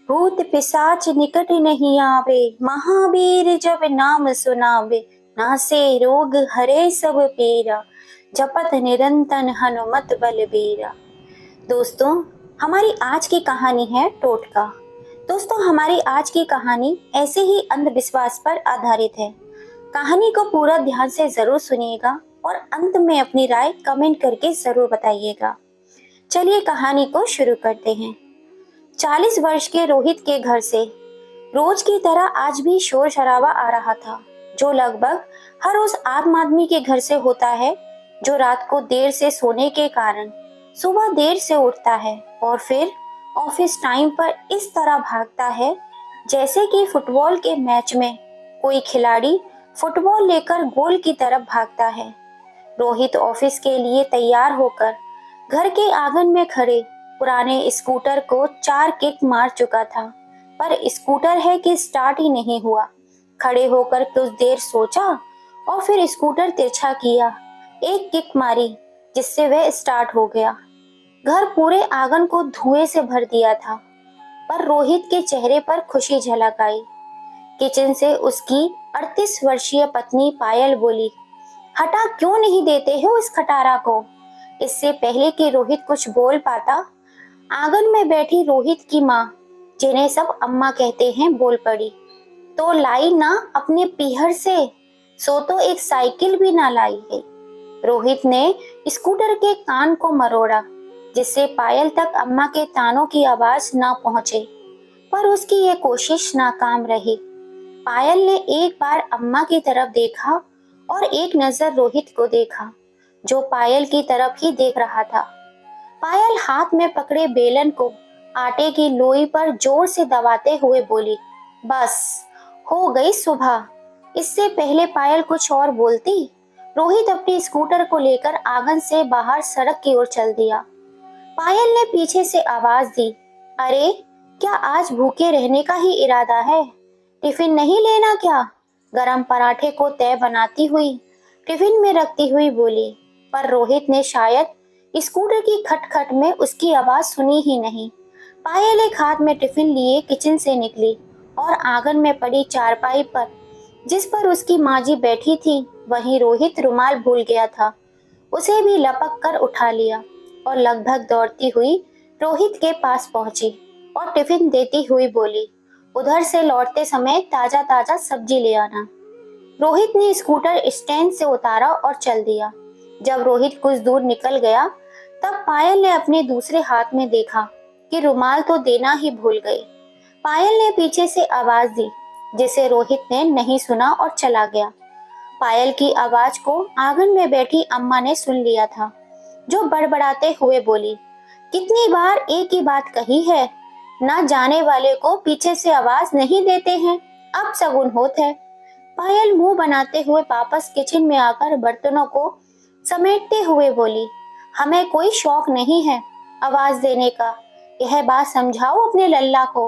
भूत पिशाच निकट नहीं आवे, महावीर जब नाम सुनावे। नासे रोग हरे सब पीरा, जपत निरंतर हनुमत बलबीरा। दोस्तों, हमारी आज की कहानी है टोटका। दोस्तों, हमारी आज की कहानी ऐसे ही अंधविश्वास पर आधारित है। कहानी को पूरा ध्यान से जरूर सुनिएगा और अंत में अपनी राय कमेंट करके जरूर बताइएगा। चलिए कहानी को शुरू करते हैं। 40 वर्ष के रोहित के घर से रोज की तरह आज भी शोर शराबा आ रहा था, जो लगभग हर उस आम आदमी के घर से होता है जो रात को देर से सोने के कारण सुबह देर से उठता है और फिर ऑफिस टाइम पर इस तरह भागता है जैसे कि फुटबॉल के मैच में कोई खिलाड़ी फुटबॉल लेकर गोल की तरफ भागता है। रोहित ऑफिस के लिए तैयार होकर घर के आंगन में खड़े पुराने स्कूटर को 4 किक मार चुका था, पर स्कूटर है कि स्टार्ट ही नहीं हुआ। खड़े होकर कुछ देर सोचा और फिर स्कूटर तिरछा किया, एक किक मारी जिससे वह स्टार्ट हो गया। घर पूरे आंगन को धुएं से भर दिया था, पर रोहित के चेहरे पर खुशी झलक आई। किचन से उसकी 38 वर्षीय पत्नी पायल बोली, हटा क्यों नहीं देते हो इस खटारा को। इससे पहले कि रोहित कुछ बोल पाता, आंगन में बैठी रोहित की माँ, जिन्हें सब अम्मा कहते हैं, बोल पड़ी, तो लाई ना अपने पीहर से, सो तो एक साइकिल भी ना लाई है। रोहित ने स्कूटर के कान को मरोड़ा जिससे पायल तक अम्मा के तानों की आवाज ना पहुंचे, पर उसकी ये कोशिश नाकाम रही। पायल ने एक बार अम्मा की तरफ देखा और एक नजर रोहित को देखा, जो पायल की तरफ ही देख रहा था। पायल हाथ में पकड़े बेलन को आटे की लोई पर जोर से दबाते हुए बोली, बस हो गई सुबह। इससे पहले पायल कुछ और बोलती, रोहित अपनी स्कूटर को लेकर आंगन से बाहर सड़क की ओर चल दिया। पायल ने पीछे से आवाज दी, अरे क्या आज भूखे रहने का ही इरादा है? टिफिन नहीं लेना क्या? गरम पराठे को तय बनाती हुई टिफिन में रखती हुई बोली, पर रोहित ने शायद स्कूटर की खटखट में उसकी आवाज सुनी ही नहीं। पायल एक हाथ में टिफिन लिए किचन से निकली और आंगन में पड़ी चारपाई पर, जिस पर उसकी माँ जी बैठी थी, वहीं रोहित रुमाल भूल गया था, उसे भी लपक कर उठा लिया और लगभग दौड़ती हुई रोहित के पास पहुंची और टिफिन देती हुई बोली, उधर से लौटते समय ताजा ताजा सब्जी ले आना। रोहित ने स्कूटर स्टैंड से उतारा और चल दिया। जब रोहित कुछ दूर निकल गया, तब पायल ने अपने दूसरे हाथ में देखा कि रुमाल तो देना ही भूल गए। पायल ने पीछे से आवाज दी, जिसे रोहित ने नहीं सुना और चला गया। पायल की आवाज को आंगन में बैठी अम्मा ने सुन लिया था, जो बड़बड़ाते हुए बोली, कितनी बार एक ही बात कही है, ना जाने वाले को पीछे से आवाज नहीं देते हैं, अब शगुन होत है। पायल मुंह बनाते हुए वापस किचन में आकर बर्तनों को समेटते हुए बोली, हमें कोई शौक नहीं है आवाज देने का, यह बात समझाओ अपने लल्ला को,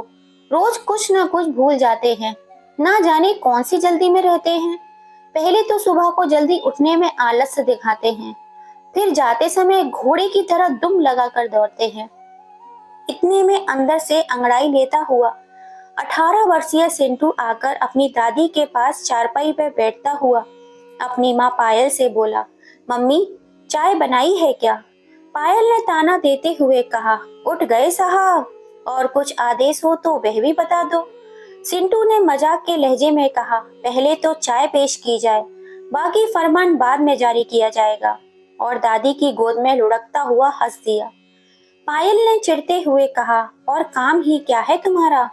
रोज कुछ ना कुछ भूल जाते हैं, ना जाने कौन सी जल्दी में रहते हैं। पहले तो सुबह को जल्दी उठने में आलस्य दिखाते हैं, फिर जाते समय घोड़े की तरह दुम लगा कर दौड़ते हैं। इतने में अंदर से अंगड़ाई लेता हुआ 18 वर्षीय सिंटू आकर अपनी दादी के पास चारपाई पर बैठता हुआ अपनी माँ पायल से बोला, मम्मी चाय बनाई है क्या? पायल ने ताना देते हुए कहा, उठ गए साहब, और कुछ आदेश हो तो वह भी बता दो। सिंटू ने मजाक के लहजे में कहा, पहले तो चाय पेश की जाए, बाकी फरमान बाद में जारी किया जाएगा, और दादी की गोद में लुढ़कता हुआ हंस दिया। पायल ने चिढ़ते हुए कहा, और काम ही क्या है तुम्हारा,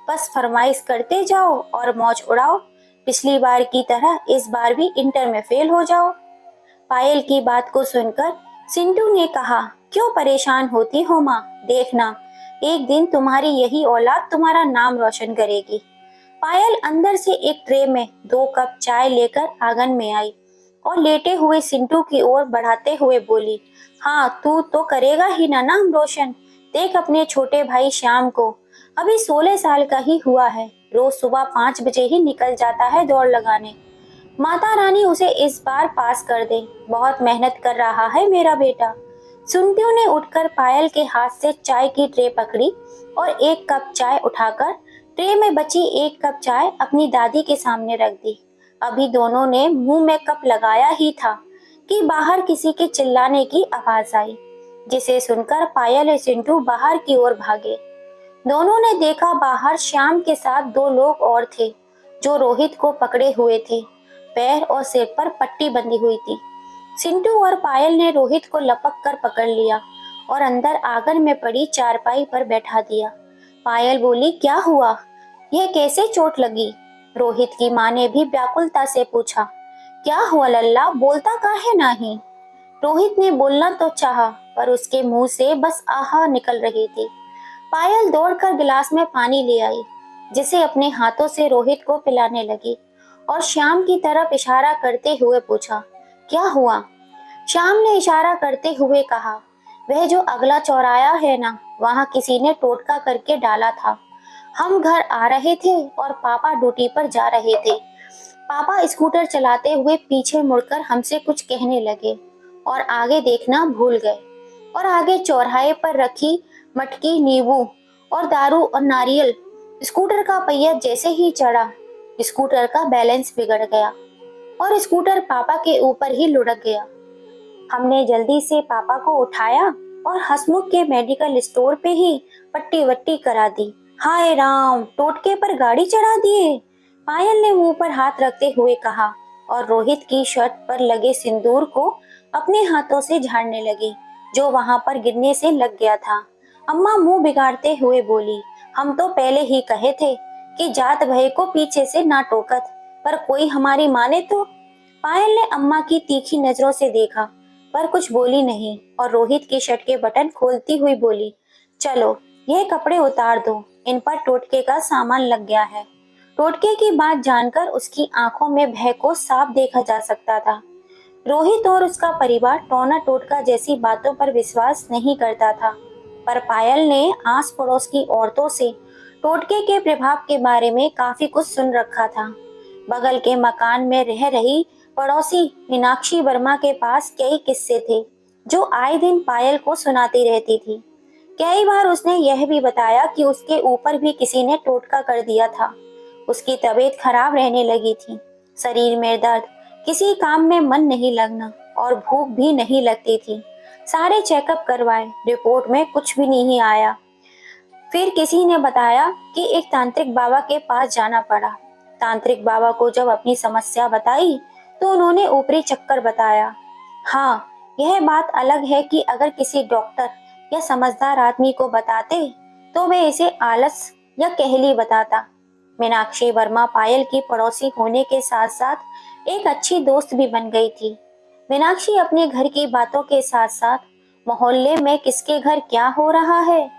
बस फरमाइश करते जाओ और मौज उड़ाओ, पिछली बार की तरह इस बार भी इंटर में फेल हो जाओ। पायल की बात को सुनकर सिंटू ने कहा, क्यों परेशान होती हो माँ, देखना एक दिन तुम्हारी यही औलाद तुम्हारा नाम रोशन करेगी। पायल अंदर से एक ट्रे में 2 कप चाय लेकर आंगन में आई और लेटे हुए सिंटू की ओर बढ़ाते हुए बोली, हाँ तू तो करेगा ही ना नाम रोशन, देख अपने छोटे भाई श्याम को, अभी 16 साल का ही हुआ है, रोज सुबह 5 बजे ही निकल जाता है दौड़ लगाने। माता रानी उसे इस बार पास कर दे, बहुत मेहनत कर रहा है मेरा बेटा। सुंटू ने उठकर पायल के हाथ से चाय की ट्रे पकड़ी और एक कप चाय उठाकर ट्रे में बची एक कप चाय अपनी दादी के सामने रख दी। अभी दोनों ने मुंह में कप लगाया ही था कि बाहर किसी के चिल्लाने की आवाज आई, जिसे सुनकर पायल और चिंटू बाहर की ओर भागे। दोनों ने देखा बाहर श्याम के साथ दो लोग और थे जो रोहित को पकड़े हुए थे। पैर और सिर पर पट्टी बंधी हुई थी। चिंटू और पायल ने रोहित को लपक कर पकड़ लिया और अंदर आंगन में पड़ी चारपाई पर बैठा दिया। पायल बोली, क्या हुआ? यह कैसे चोट लगी? रोहित की माँ ने भी व्याकुलता से पूछा। क्या हुआ लल्ला, बोलता काहे नहीं? रोहित ने बोलना तो चाहा, पर उसके मुंह से बस आहा निकल रही थी। पायल दौड़कर गिलास में पानी ले आई, जिसे अपने हाथों से रोहित को पिलाने लगी और श्याम की तरफ इशारा करते हुए पूछा, क्या हुआ? श्याम ने इशारा करते हुए कहा, वह जो अगला चौराहा है ना, वहां किसी ने टोटका करके डाला था। हम घर आ रहे थे और पापा ड्यूटी पर जा रहे थे। पापा स्कूटर चलाते हुए पीछे मुड़कर हमसे कुछ कहने लगे और आगे देखना भूल गए और आगे चौराहे पर रखी मटकी, नींबू और दारू और नारियल। स्कूटर का पहिया जैसे ही चढ़ा, स्कूटर का बैलेंस बिगड़ गया और स्कूटर पापा के ऊपर ही लुढ़क गया। हमने जल्दी से पापा को उठाया और हसमुख के मेडिकल स्टोर पे ही पट्टी वट्टी करा दी। हाय राम, टोटके पर गाड़ी चढ़ा दिए, पायल ने मुंह पर हाथ रखते हुए कहा और रोहित की शर्ट पर लगे सिंदूर को अपने हाथों से झाड़ने लगी, जो वहां पर गिरने से लग गया था। अम्मा मुंह बिगाड़ते हुए बोली, हम तो पहले ही कहे थे कि जात भाई को पीछे से ना टोकत, पर कोई हमारी माने तो। पायल ने अम्मा की तीखी नजरों से देखा, पर कुछ बोली नहीं और रोहित की शर्ट के बटन खोलती हुई बोली, चलो ये कपड़े उतार दो, इन पर टोटके का सामान लग गया है। टोटके की बात जानकर उसकी आंखों में भय को साफ देखा जा सकता था। रोहित और उसका परिवार टोना टोटका जैसी बातों पर विश्वास नहीं करता था, पर पायल ने आस पड़ोस की औरतों से टोटके के प्रभाव के बारे में काफी कुछ सुन रखा था। बगल के मकान में रह रही पड़ोसी मीनाक्षी वर्मा के पास कई किस्से थे जो आए दिन पायल को सुनाती रहती थी। कई बार उसने यह भी बताया कि उसके ऊपर भी किसी ने टोटका कर दिया था। उसकी तबीयत खराब रहने लगी थी, शरीर में दर्द, किसी काम में मन नहीं लगना और भूख भी नहीं लगती थी। सारे चेकअप करवाए, रिपोर्ट में कुछ भी नहीं आया। फिर किसी ने बताया कि एक तांत्रिक बाबा के पास जाना पड़ा। तांत्रिक बाबा को जब अपनी समस्या बताई तो उन्होंने ऊपरी चक्कर बताया। हाँ, यह बात अलग है कि अगर किसी डॉक्टर या समझदार आदमी को बताते तो वे इसे आलस या कहली बताता। मीनाक्षी वर्मा पायल की पड़ोसी होने के साथ साथ एक अच्छी दोस्त भी बन गई थी। मीनाक्षी अपने घर की बातों के साथ साथ मोहल्ले में किसके घर क्या हो रहा है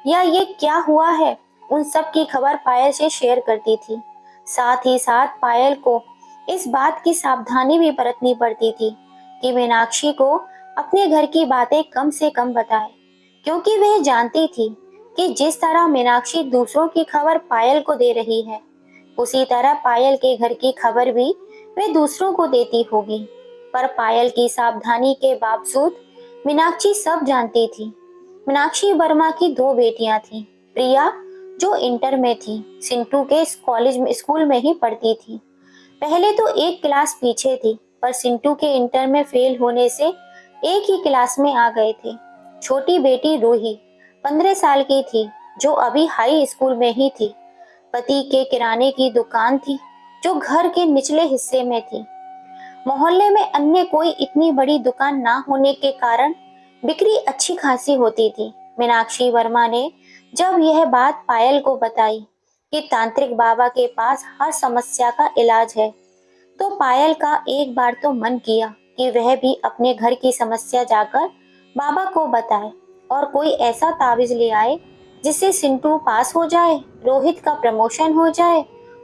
या ये क्या हुआ है, उन सब की खबर पायल से शेयर करती थी। साथ ही साथ पायल को इस बात की सावधानी भी बरतनी पड़ती थी कि मीनाक्षी को अपने घर की बातें कम से कम बताए, क्योंकि वह जानती थी कि जिस तरह मीनाक्षी दूसरों की खबर पायल को दे रही है, उसी तरह पायल के घर की खबर भी वे दूसरों को देती होगी। पर पायल की सावधानी के बावजूद मीनाक्षी सब जानती थी। मीनाक्षी वर्मा की दो बेटियां थीं। प्रिया जो इंटर में थी, सिंटू के स्कूल में ही पढ़ती थी। पहले तो एक क्लास पीछे थी, पर सिंटू के इंटर में फेल होने से एक ही क्लास में आ गए थे। छोटी बेटी रूही 15 साल की थी, जो अभी हाई स्कूल में ही थी। पति के किराने की दुकान थी जो घर के निचले हिस्से में थी। मोहल्ले में अन्य कोई इतनी बड़ी दुकान ना होने के कारण बिक्री अच्छी खासी होती थी। मीनाक्षी वर्मा ने जब यह बात पायल को बताई कि तांत्रिक बाबा के पास हर समस्या का इलाज है, तो पायल का एक बार तो मन किया कि वह भी अपने घर की समस्या जाकर बाबा को बताए और कोई ऐसा तावीज ले आए जिससे सिंटू पास हो जाए, रोहित का प्रमोशन हो जाए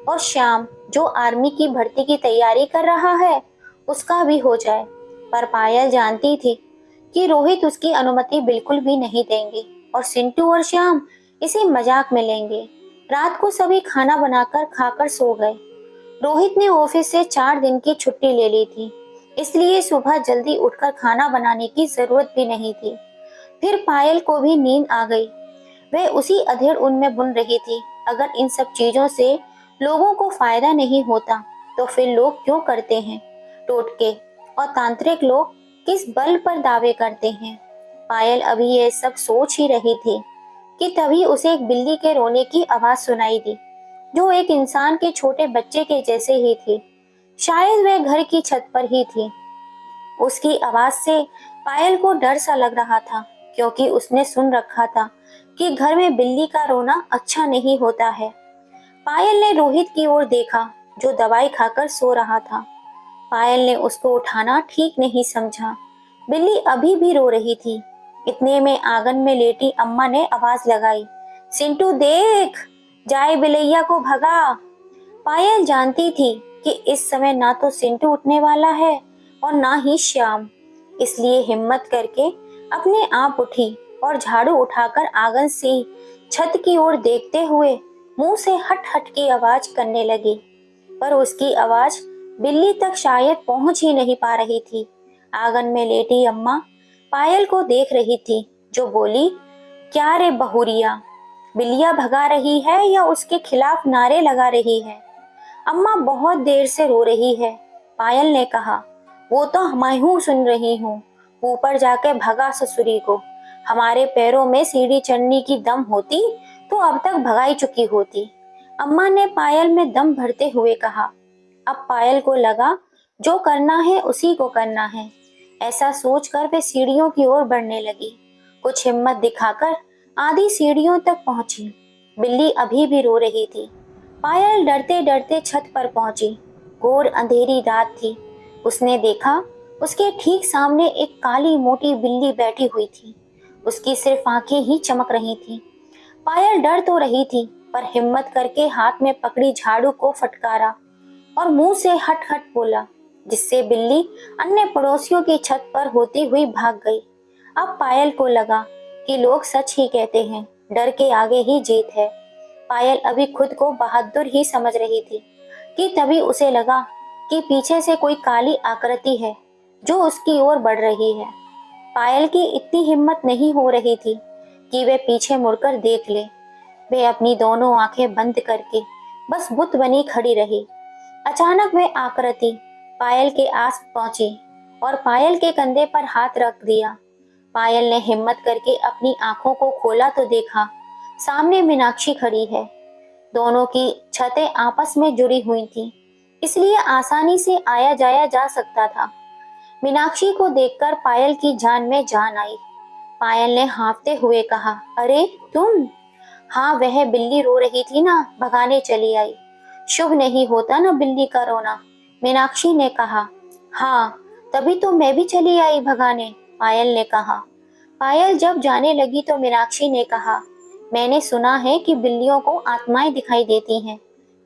और श्याम जो आर्मी की भर्ती की तैयारी कर रहा है उसका भी हो जाए। पर पायल जानती थी कि रोहित उसकी अनुमति बिल्कुल भी नहीं देंगे और सिंटू और श्याम इसे मजाक में लेंगे। रात को सभी खाना बनाकर खाकर सो गए। रोहित ने ऑफिस से 4 दिन की छुट्टी ले ली थी, इसलिए सुबह जल्दी उठकर खाना बनाने की जरूरत भी नहीं थी। फिर पायल को भी नींद आ गई। वह उसी अधेड़ उनमें बुन रही थी। अगर इन सब चीजों से लोगों को फायदा नहीं होता तो फिर लोग क्यों करते हैं? टोटके और तांत्रिक लोग किस बल पर दावे करते हैं? पायल अभी ये सब सोच ही रही थी कि तभी उसे एक बिल्ली के रोने की आवाज सुनाई दी, जो एक इंसान के छोटे बच्चे के जैसे ही थी। शायद वह घर की छत पर ही थी। उसकी आवाज से पायल को डर सा लग रहा था, क्योंकि उसने सुन रखा था कि घर में बिल्ली का रोना अच्छा नहीं होता है। पायल ने रोहित की ओर देखा, जो दवाई खाकर सो रहा था। पायल ने उसको उठाना ठीक नहीं समझा। बिल्ली अभी भी रो रही थी। इतने में आंगन में लेटी अम्मा ने आवाज लगाई, सिंटू देख, जाए बिलैया को भगा। पायल जानती थी कि इस समय ना तो सिंटू उठने वाला है और ना ही श्याम, इसलिए हिम्मत करके अपने आप उठी और झाड़ू उठाकर आंगन से छत की ओर देखते हुए मुंह से हट हट की आवाज करने लगी। पर उसकी आवाज बिल्ली तक शायद पहुंच ही नहीं पा रही थी। आंगन में लेटी अम्मा पायल को देख रही थी, जो बोली, क्या रे बहुरिया, बिल्लियां भगा रही है या उसके खिलाफ नारे लगा रही है? अम्मा बहुत देर से रो रही है। पायल ने कहा, वो तो मैं हूँ सुन रही हूँ, ऊपर जाके भगा ससुरी को। हमारे पैरों में सीढ़ी चढ़ने की दम होती तो अब तक भगाई चुकी होती। अम्मा ने पायल में दम भरते हुए कहा। अब पायल को लगा जो करना है उसी को करना है। ऐसा सोचकर वे सीढ़ियों की ओर बढ़ने लगी। कुछ हिम्मत दिखाकर आधी सीढ़ियों तक पहुंची। बिल्ली अभी भी रो रही थी। पायल डरते डरते छत पर पहुंची। घोर अंधेरी रात थी। उसने देखा उसके ठीक सामने एक काली मोटी बिल्ली बैठी हुई थी। उसकी सिर्फ आंखें ही चमक रही थी। पायल डर तो रही थी, पर हिम्मत करके हाथ में पकड़ी झाड़ू को फटकारा और मुंह से हट हट बोला, जिससे बिल्ली अन्य पड़ोसियों की छत पर होती हुई भाग गई। अब पायल को लगा कि लोग सच ही कहते हैं, डर के आगे ही जीत है। पायल अभी खुद को बहादुर ही समझ रही थी कि तभी उसे लगा कि पीछे से कोई काली आकृति है जो उसकी ओर बढ़ रही है। पायल की इतनी हिम्मत नहीं हो रही थी कि वे पीछे मुड़कर देख ले। वे अपनी दोनों आंखें बंद करके बस बुत बनी खड़ी रही। अचानक वह आकृति पायल के आस पहुंची और पायल के कंधे पर हाथ रख दिया। पायल ने हिम्मत करके अपनी आंखों को खोला तो देखा सामने मीनाक्षी खड़ी है। दोनों की छतें आपस में जुड़ी हुई थी, इसलिए आसानी से आया जाया जा सकता था। मीनाक्षी को देखकर पायल की जान में जान आई। पायल ने हाँफते हुए कहा, अरे तुम? हाँ, वह बिल्ली रो रही थी ना, भगाने चली आई। शुभ नहीं होता ना बिल्ली का रोना, मीनाक्षी ने कहा। हाँ, तभी तो मैं भी चली आई भगाने, पायल ने कहा। पायल जब जाने लगी तो मीनाक्षी ने कहा, मैंने सुना है कि बिल्लियों को आत्माएं दिखाई देती हैं।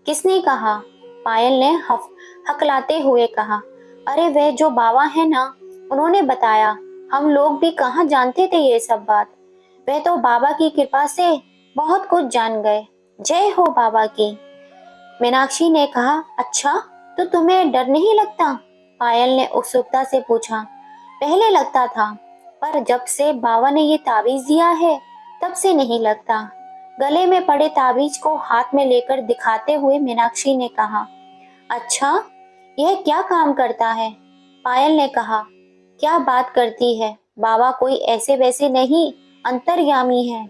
किसने कहा? पायल ने हकलाते हुए कहा, अरे वह जो बाबा है ना, उन्होंने बताया। हम लोग भी कहाँ जानते थे ये सब बात। वह तो बाबा की कृपा से बहुत कुछ जान गए। जय हो बाबा की। मीनाक्षी ने कहा, अच्छा, तो तुम्हें डर नहीं लगता? पायल ने उत्सुकता से पूछा। पहले लगता था, पर जब से बाबा ने ये ताबीज दिया है तब से नहीं लगता। गले में पड़े ताबीज को हाथ में लेकर दिखाते हुए मीनाक्षी ने कहा, अच्छा, यह क्या काम करता है? पायल ने कहा, क्या बात करती है, बाबा कोई ऐसे वैसे नहीं, अंतर्यामी है।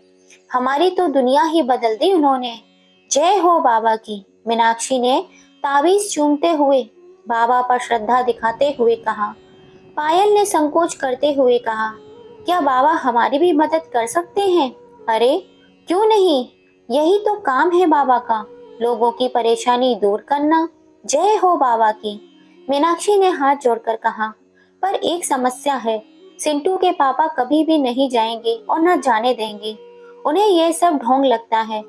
हमारी तो दुनिया ही बदल दी उन्होंने। जय हो बाबा की। मीनाक्षी ने ताबीज चूमते हुए बाबा पर श्रद्धा दिखाते हुए कहा। पायल ने संकोच करते हुए कहा, क्या बाबा हमारी भी मदद कर सकते हैं? अरे क्यों नहीं, यही तो काम है बाबा का, लोगों की परेशानी दूर करना। जय हो बाबा की। मीनाक्षी ने हाथ जोड़कर कहा, पर एक समस्या है, सिंटू के पापा कभी भी नहीं जाएंगे और न जाने देंगे। उन्हें यह सब ढोंग लगता है।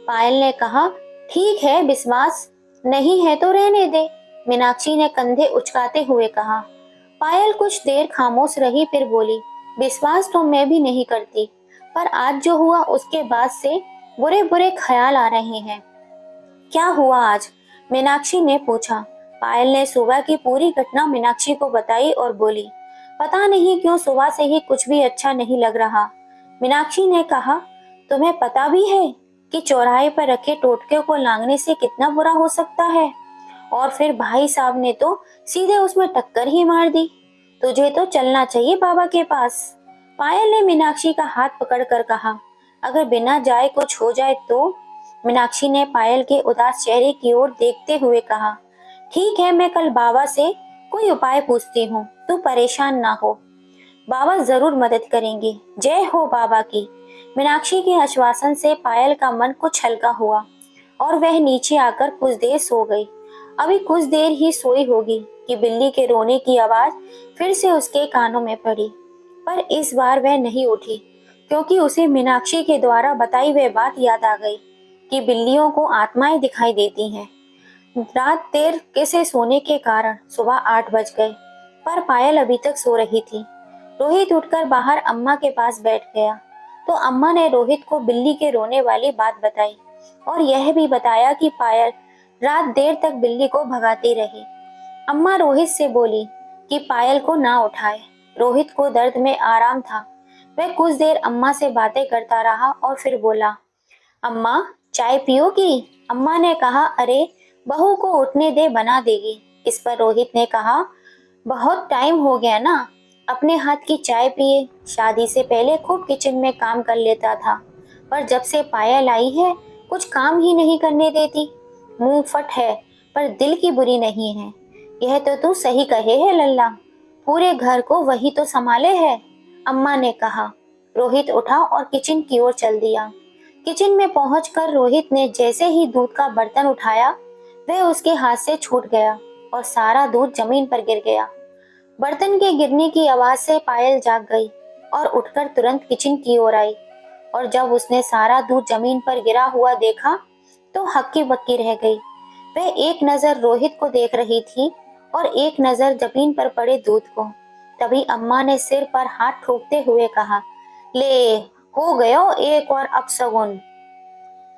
पायल ने कहा, ठीक है, विश्वास नहीं है तो रहने दे। मीनाक्षी ने कंधे उचकाते हुए कहा। पायल कुछ देर खामोश रही, फिर बोली, विश्वास तो मैं भी नहीं करती, पर आज जो हुआ उसके बाद से बुरे बुरे ख्याल आ रहे हैं। क्या हुआ आज? मीनाक्षी ने पूछा। पायल ने सुबह की पूरी घटना मीनाक्षी को बताई और बोली, पता नहीं क्यों सुबह से ही कुछ भी अच्छा नहीं लग रहा। मीनाक्षी ने कहा, तुम्हें पता भी है कि चौराहे पर रखे टोटके को लांघने से कितना बुरा हो सकता है? और फिर भाई साहब ने तो सीधे उसमें टक्कर ही मार दी। तुझे तो चलना चाहिए बाबा के पास। पायल ने मीनाक्षी का हाथ पकड़कर कहा, अगर बिना जाए कुछ हो जाए तो? मीनाक्षी ने पायल के उदास चेहरे की ओर देखते हुए कहा, ठीक है, मैं कल बाबा से कोई उपाय पूछती हूँ, तू परेशान ना हो, बाबा जरूर मदद करेंगे। जय हो बाबा की। मीनाक्षी के आश्वासन से पायल का मन कुछ हल्का हुआ और वह नीचे आकर कुछ देर सो गई। अभी कुछ देर ही सोई होगी कि बिल्ली के रोने की आवाज फिर से उसके कानों में पड़ी, पर इस बार वह नहीं उठी, क्योंकि उसे मीनाक्षी के द्वारा बताई वह बात याद आ गई कि बिल्लियों को आत्माएं दिखाई देती हैं। रात देर से सोने के कारण सुबह 8 बज गए, पर पायल अभी तक सो रही थी। रोहित उठकर बाहर अम्मा के पास बैठ गया, तो अम्मा ने रोहित को बिल्ली के रोने वाली बात बताई और यह भी बताया कि पायल रात देर तक बिल्ली को भगाती रही। अम्मा रोहित से बोली कि पायल को ना उठाए। रोहित को दर्द में आराम था। वह कुछ देर अम्मा से बातें करता रहा और फिर बोला, अम्मा चाय पियोगी? अम्मा ने कहा, अरे बहू को उठने दे, बना देगी। इस पर रोहित ने कहा, बहुत टाइम हो गया ना, अपने हाथ की चाय पिए। शादी से पहले खूब किचन में काम कर लेता था, पर जब से पायल आई है कुछ काम ही नहीं करने देती। मुंह फट है पर दिल की बुरी नहीं है। यह तो तू सही कहे है लल्ला, पूरे घर को वही तो संभाले है, अम्मा ने कहा। रोहित उठा और किचन की ओर चल दिया। किचन में पहुंचकर रोहित ने जैसे ही दूध का बर्तन उठाया, वह उसके हाथ से छूट गया और सारा दूध जमीन पर गिर गया। बर्तन के गिरने की आवाज से पायल जाग गई और उठकर तुरंत किचन की ओर आई, और जब उसने सारा दूध जमीन पर गिरा हुआ देखा तो हक्की बक्की रह गई। वह एक नजर रोहित को देख रही थी और एक नजर जमीन पर पड़े दूध को। तभी अम्मा ने सिर पर हाथ ठोकते हुए कहा, ले हो गयो एक और अपशगुन।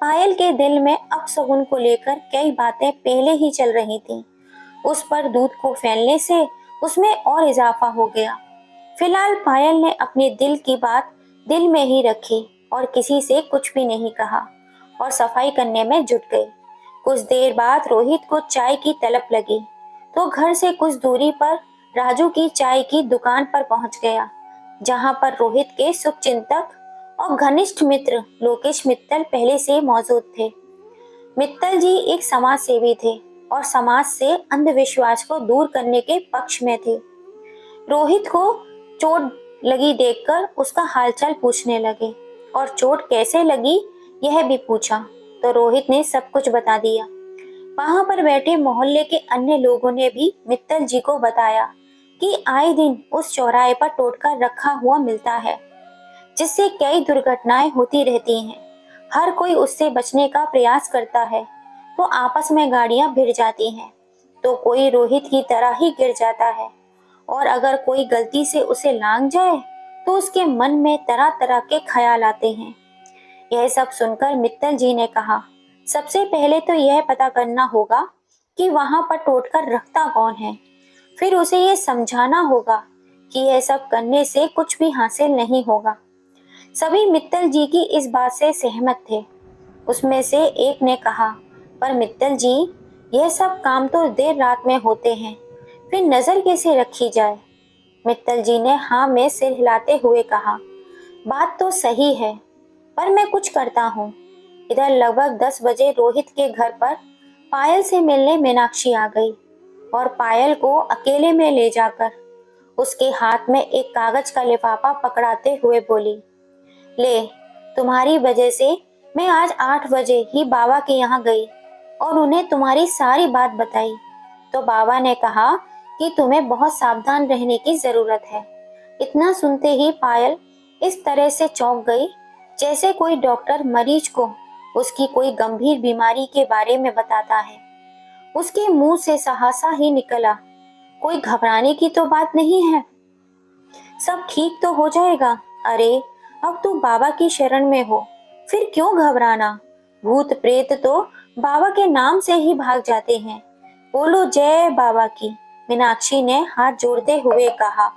पायल के दिल में अपशगुन को लेकर कई बातें पहले ही चल रही थीं। उस पर दूध को फैलने से उसमें और इजाफा हो गया। फिलहाल पायल ने अपने दिल की बात दिल में ही रखी और किसी से कुछ भी नहीं कहा और सफाई करने में जुट गई। कुछ देर बाद रोहित को चाय की तलब लगी, तो घर से कुछ दूरी पर राजू की चाय की दुकान पर पहुंच गया, जहां पर रोहित के शुभचिंतक और घनिष्ठ मित्र लोकेश मित्तल पहले से मौजूद थे। मित्तल जी एक समाज सेवी थे और समाज से अंधविश्वास को दूर करने के पक्ष में थे। रोहित को चोट लगी देखकर उसका हालचाल पूछने लगे और चोट कैसे लगी यह भी पूछा, तो रोहित ने सब कुछ बता दिया। वहां पर बैठे मोहल्ले के अन्य लोगों ने भी मित्तल जी को बताया कि आए दिन उस चौराहे पर टोटका रखा हुआ मिलता है, जिससे कई दुर्घटनाएं होती रहती हैं। हर कोई उससे बचने का प्रयास करता है तो आपस में गाड़ियां भिड़ जाती हैं, तो कोई रोहित की तरह ही गिर जाता है, और अगर कोई गलती से उसे लांघ जाए तो उसके मन में तरह तरह के ख्याल आते हैं। यह सब सुनकर मित्तल जी ने कहा, सबसे पहले तो यह पता करना होगा कि वहां पर टोटका रखता कौन है, फिर उसे यह समझाना होगा कि यह सब करने से कुछ भी हासिल नहीं होगा। सभी मित्तल जी की इस बात से सहमत थे। उसमें से एक ने कहा, पर मित्तल जी यह सब काम तो देर रात में होते हैं, फिर नजर कैसे रखी जाए? मित्तल जी ने हाँ में सिर हिलाते हुए कहा, बात तो सही है, पर मैं कुछ करता हूँ। इधर लगभग 10 बजे रोहित के घर पर पायल से मिलने मीनाक्षी आ गई और पायल को अकेले में ले जाकर उसके हाथ में एक कागज का लिफाफा पकड़ाते हुए बोली, ले, तुम्हारी वजह से मैं आज 8 बजे ही बाबा के यहाँ गई और उन्हें तुम्हारी सारी बात बताई, तो बाबा ने कहा कि तुम्हें बहुत सावधान रहने की जरूरत है। इतना सुनते ही पायल इस तरह से चौंक गई जैसे कोई डॉक्टर मरीज को उसकी कोई गंभीर बीमारी के बारे में बताता है। उसके मुंह से सहासा ही निकला, कोई घबराने की तो बात नहीं है, सब ठीक तो हो जाएगा। अरे अब तू बाबा की शरण में हो, फिर क्यों घबराना? भूत प्रेत तो बाबा के नाम से ही भाग जाते हैं। बोलो जय बाबा की, मीनाक्षी ने हाथ जोड़ते हुए कहा।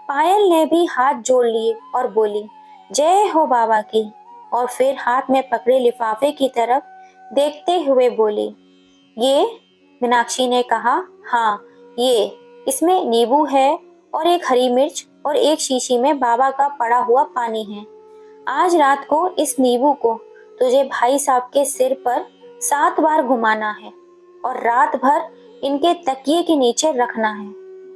पायल ने भी हाथ जोड़ लिए और बोली, जय हो बाबा की। और फिर हाथ में पकड़े लिफाफे की तरफ देखते हुए बोली, ये? मीनाक्षी ने कहा, हाँ ये, इसमें नींबू है और एक हरी मिर्च और एक शीशी में बाबा का पड़ा हुआ पानी है। आज रात को इस नींबू को तुझे भाई साहब के सिर पर 7 बार घुमाना है और रात भर इनके तकिए के नीचे रखना है।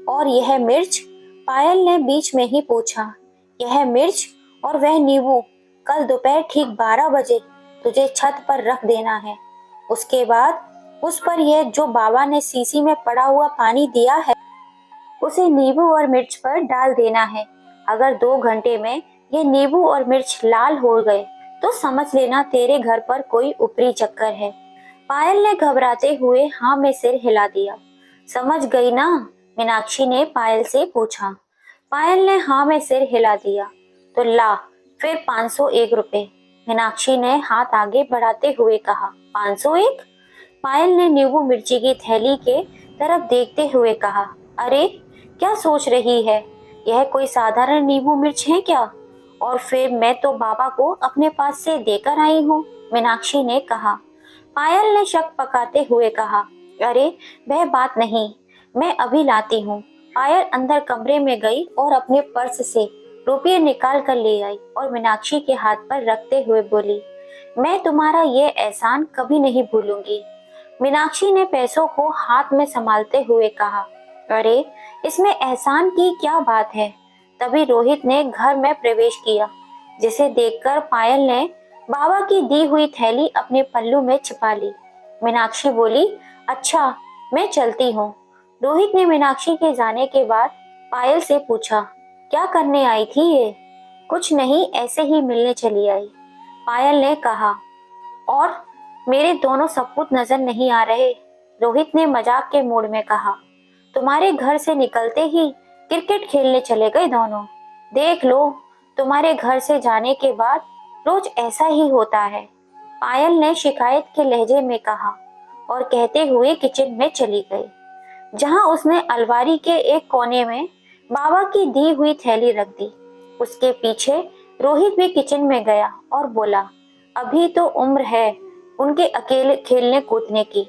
और यह मिर्च, पायल ने बीच में ही पूछा, यह मिर्च और वह नींबू कल दोपहर ठीक 12 बजे तुझे छत पर रख देना है। उसके बाद उस पर यह जो बाबा ने शीशी में पड़ा हुआ पानी दिया है उसे नींबू और मिर्च पर डाल देना है। अगर 2 घंटे में ये नींबू और मिर्च लाल हो गए तो समझ लेना तेरे घर पर कोई ऊपरी चक्कर है। पायल ने घबराते हुए हाँ में सिर हिला दिया। समझ गई ना? मीनाक्षी ने पायल से पूछा। पायल ने हाँ में सिर हिला दिया। तो ला फिर 501 रुपए। मीनाक्षी ने हाथ आगे बढ़ाते हुए कहा। 501? पायल ने नींबू मिर्ची की थैली के तरफ देखते हुए कहा, अरे क्या सोच रही है, यह कोई साधारण नींबू मिर्च है क्या? और फिर मैं तो बाबा को अपने पास से देकर आई हूँ, मीनाक्षी ने कहा। पायल ने शक पकाते हुए कहा, अरे वह बात नहीं, मैं अभी लाती हूँ। पायल अंदर कमरे में गई और अपने पर्स से रुपये निकाल कर ले आई और मीनाक्षी के हाथ पर रखते हुए बोली, मैं तुम्हारा ये एहसान कभी नहीं भूलूंगी। मीनाक्षी ने पैसों को हाथ में संभालते हुए कहा, अरे इसमें एहसान की क्या बात है। तभी रोहित ने घर में प्रवेश किया, जिसे देखकर पायल ने बाबा की दी हुई थैली अपने पल्लू में छिपा ली। मीनाक्षी बोली, अच्छा मैं चलती हूँ। रोहित ने मीनाक्षी के जाने के बाद पायल से पूछा, क्या करने आई थी ये? कुछ नहीं, ऐसे ही मिलने चली आई, पायल ने कहा। और मेरे दोनों सपूत नजर नहीं आ रहे? रोहित ने मजाक के मूड में कहा। तुम्हारे घर से निकलते ही क्रिकेट खेलने चले गए दोनों। देख लो, तुम्हारे घर से जाने के बाद रोज ऐसा ही होता है, पायल ने शिकायत के लहजे में कहा और कहते हुए किचन में चली गई, जहां उसने अलमारी के एक कोने में बाबा की दी हुई थैली रख दी। उसके पीछे रोहित भी किचन में गया और बोला, अभी तो उम्र है उनके अकेले खेलने कूदने की,